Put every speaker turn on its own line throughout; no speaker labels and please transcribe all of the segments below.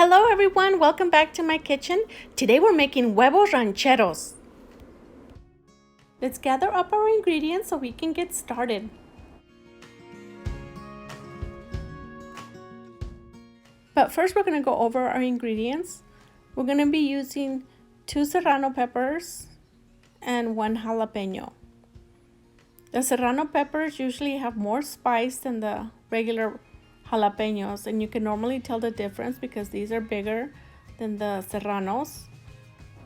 Hello everyone, welcome back to my kitchen. Today we're making huevos rancheros. Let's gather up our ingredients so we can get started. But first we're going to go over our ingredients. We're going to be using 2 serrano peppers and 1 jalapeno. The serrano peppers usually have more spice than the regular jalapenos, and you can normally tell the difference because these are bigger than the serranos.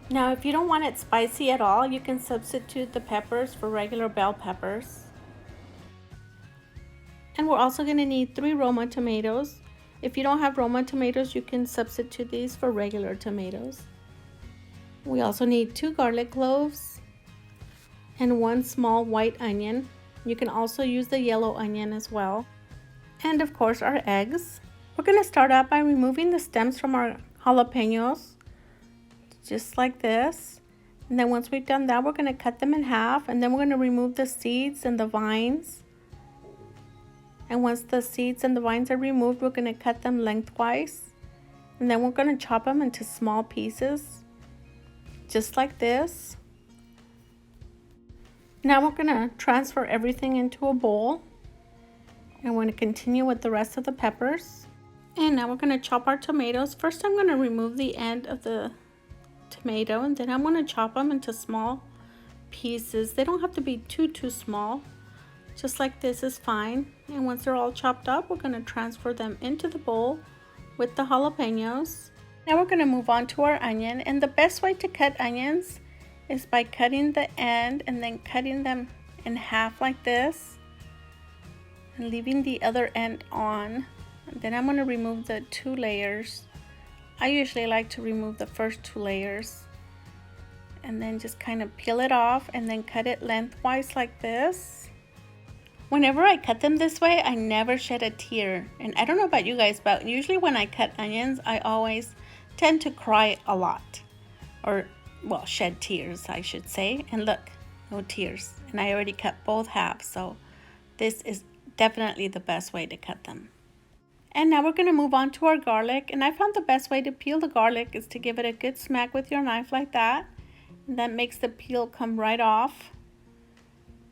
Now if you don't want it spicy at all, you can substitute the peppers for regular bell peppers. And we're also going to need 3 Roma tomatoes. If you don't have Roma tomatoes, you can substitute these for regular tomatoes. We also need 2 garlic cloves and 1 small white onion. You can also use the yellow onion as well. And of course our eggs. We're going to start out by removing the stems from our jalapenos, just like this. And then once we've done that, we're going to cut them in half, and then we're going to remove the seeds and the vines. And once the seeds and the vines are removed, we're going to cut them lengthwise. And then we're going to chop them into small pieces, just like this. Now we're going to transfer everything into a bowl. And we're going to continue with the rest of the peppers. And now we're going to chop our tomatoes. First I'm going to remove the end of the tomato, and then I'm going to chop them into small pieces. They don't have to be too small. Just like this is fine. And once they're all chopped up, we're going to transfer them into the bowl with the jalapenos. Now we're going to move on to our onion. And the best way to cut onions is by cutting the end and then cutting them in half like this, and leaving the other end on. And then I'm going to remove the 2 layers. I usually like to remove the first 2 layers and then just kind of peel it off and then cut it lengthwise like this. Whenever I cut them this way, I never shed a tear. And I don't know about you guys, but usually when I cut onions, I always tend to cry a lot. Or, well, shed tears, I should say. And look, no tears. And I already cut both halves, so this is definitely the best way to cut them. And now we're going to move on to our garlic. And I found the best way to peel the garlic is to give it a good smack with your knife like that. And that makes the peel come right off.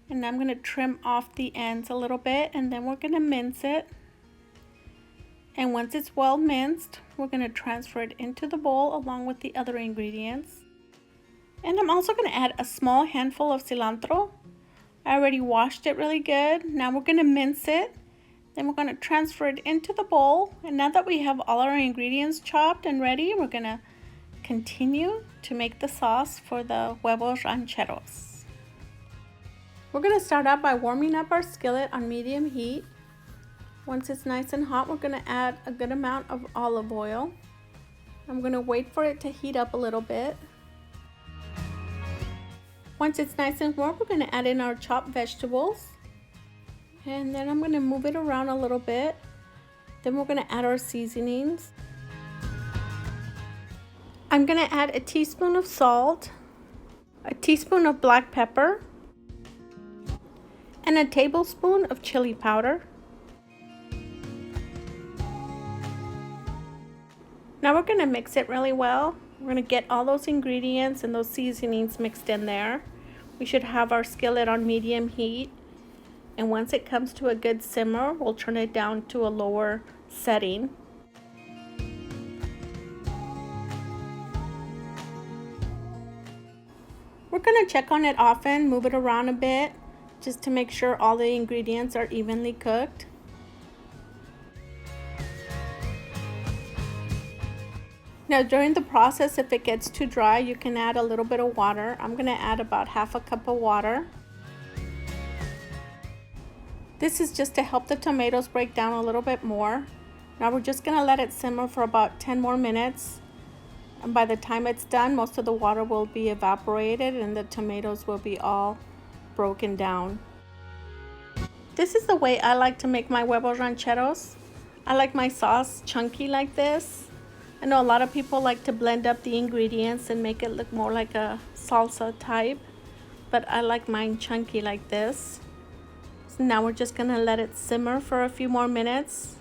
And I'm going to trim off the ends a little bit, and then we're going to mince it. And once it's well minced, we're going to transfer it into the bowl along with the other ingredients. And I'm also going to add a small handful of cilantro. I already washed it really good. Now we're going to mince it. Then we're going to transfer it into the bowl. And now that we have all our ingredients chopped and ready, we're going to continue to make the sauce for the huevos rancheros. We're going to start out by warming up our skillet on medium heat. Once it's nice and hot, we're going to add a good amount of olive oil. I'm going to wait for it to heat up a little bit. Once it's nice and warm, we're going to add in our chopped vegetables. And then I'm going to move it around a little bit. Then we're going to add our seasonings. I'm going to add a teaspoon of salt, a teaspoon of black pepper, and a tablespoon of chili powder. Now we're going to mix it really well. We're going to get all those ingredients and those seasonings mixed in there. We should have our skillet on medium heat. And once it comes to a good simmer, we'll turn it down to a lower setting. We're going to check on it often, move it around a bit, just to make sure all the ingredients are evenly cooked. Now during the process, if it gets too dry, you can add a little bit of water. I'm going to add about half a cup of water. This is just to help the tomatoes break down a little bit more. Now we're just going to let it simmer for about 10 more minutes. And by the time it's done, most of the water will be evaporated and the tomatoes will be all broken down. This is the way I like to make my huevos rancheros. I like my sauce chunky like this. I know a lot of people like to blend up the ingredients and make it look more like a salsa type, but I like mine chunky like this. So now we're just going to let it simmer for a few more minutes.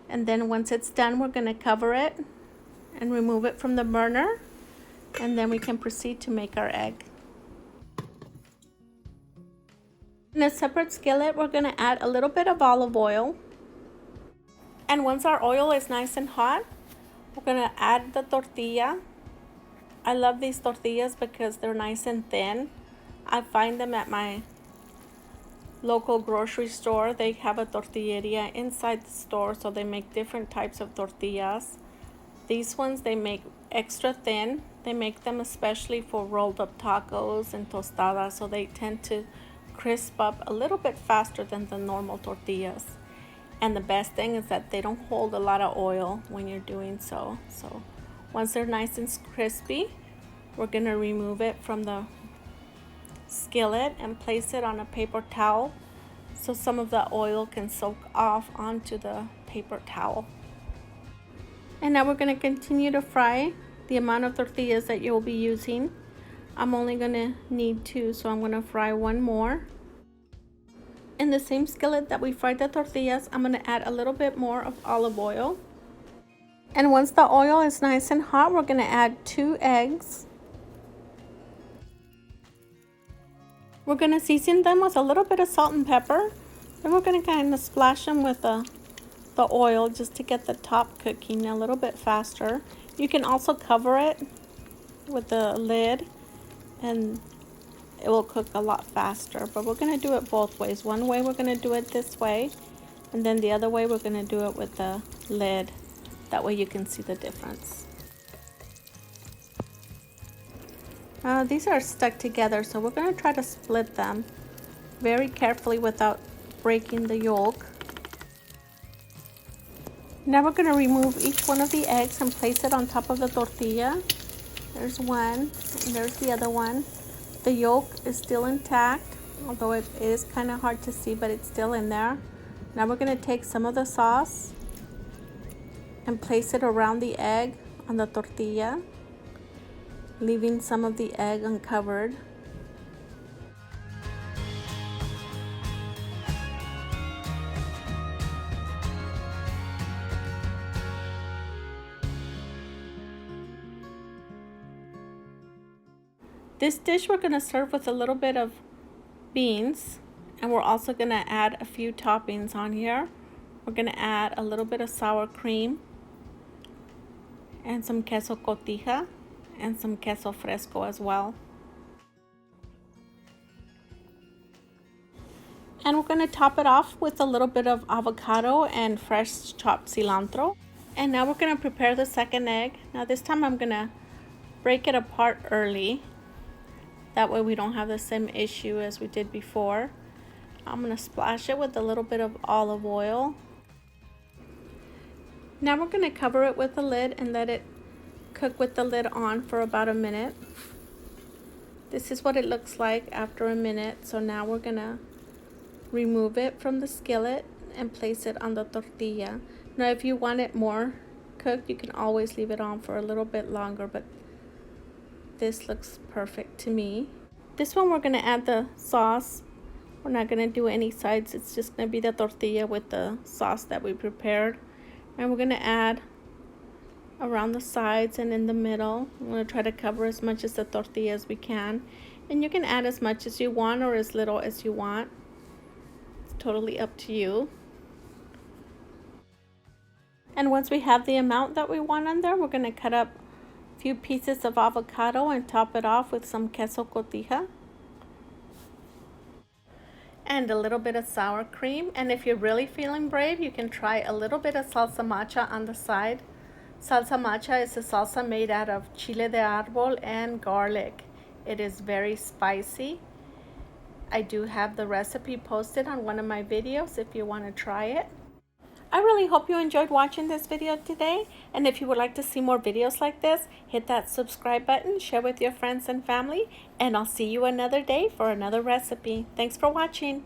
And then once it's done, we're going to cover it and remove it from the burner, and then we can proceed to make our egg. In a separate skillet, we're going to add a little bit of olive oil. And once our oil is nice and hot, we're going to add the tortilla. I love these tortillas because they're nice and thin. I find them at my local grocery store. They have a tortilleria inside the store, so they make different types of tortillas. These ones they make extra thin. They make them especially for rolled up tacos and tostadas, so they tend to crisp up a little bit faster than the normal tortillas. And the best thing is that they don't hold a lot of oil when you're doing so. So once they're nice and crispy, we're gonna remove it from the skillet and place it on a paper towel so some of the oil can soak off onto the paper towel. And now we're going to continue to fry the amount of tortillas that you'll be using. I'm only going to need 2, so I'm going to fry 1 more. In the same skillet that we fried the tortillas, I'm going to add a little bit more of olive oil. And once the oil is nice and hot, we're going to add 2 eggs. We're going to season them with a little bit of salt and pepper. Then we're going to kind of splash them with the oil just to get the top cooking a little bit faster. You can also cover it with the lid and it will cook a lot faster. But we're going to do it both ways. One way we're going to do it this way, and then the other way we're going to do it with the lid. That way you can see the difference. These are stuck together, so we're going to try to split them very carefully without breaking the yolk. Now we're going to remove each one of the eggs and place it on top of the tortilla. There's one, and there's the other one. The yolk is still intact, although it is kind of hard to see, but it's still in there. Now we're going to take some of the sauce and place it around the egg on the tortilla, leaving some of the egg uncovered. This dish we're going to serve with a little bit of beans, and we're also going to add a few toppings on here. We're going to add a little bit of sour cream and some queso cotija and some queso fresco as well. And we're going to top it off with a little bit of avocado and fresh chopped cilantro. And now we're going to prepare the second egg. Now this time I'm going to break it apart early. That way we don't have the same issue as we did before. I'm going to splash it with a little bit of olive oil. Now we're going to cover it with the lid and let it cook with the lid on for about a minute. This is what it looks like after a minute. So now we're going to remove it from the skillet and place it on the tortilla. Now if you want it more cooked, you can always leave it on for a little bit longer, but this looks perfect to me. This one we're going to add the sauce. We're not going to do any sides. It's just going to be the tortilla with the sauce that we prepared. And we're going to add around the sides and in the middle. I'm going to try to cover as much as the tortilla as we can. And you can add as much as you want or as little as you want. It's totally up to you. And once we have the amount that we want on there, we're going to cut up a few pieces of avocado and top it off with some queso cotija and a little bit of sour cream. And if you're really feeling brave, you can try a little bit of salsa macha on the side. Salsa macha is a salsa made out of chile de árbol and garlic. It is very spicy. I do have the recipe posted on one of my videos if you want to try it. I really hope you enjoyed watching this video today, and if you would like to see more videos like this, hit that subscribe button, share with your friends and family, and I'll see you another day for another recipe. Thanks for watching.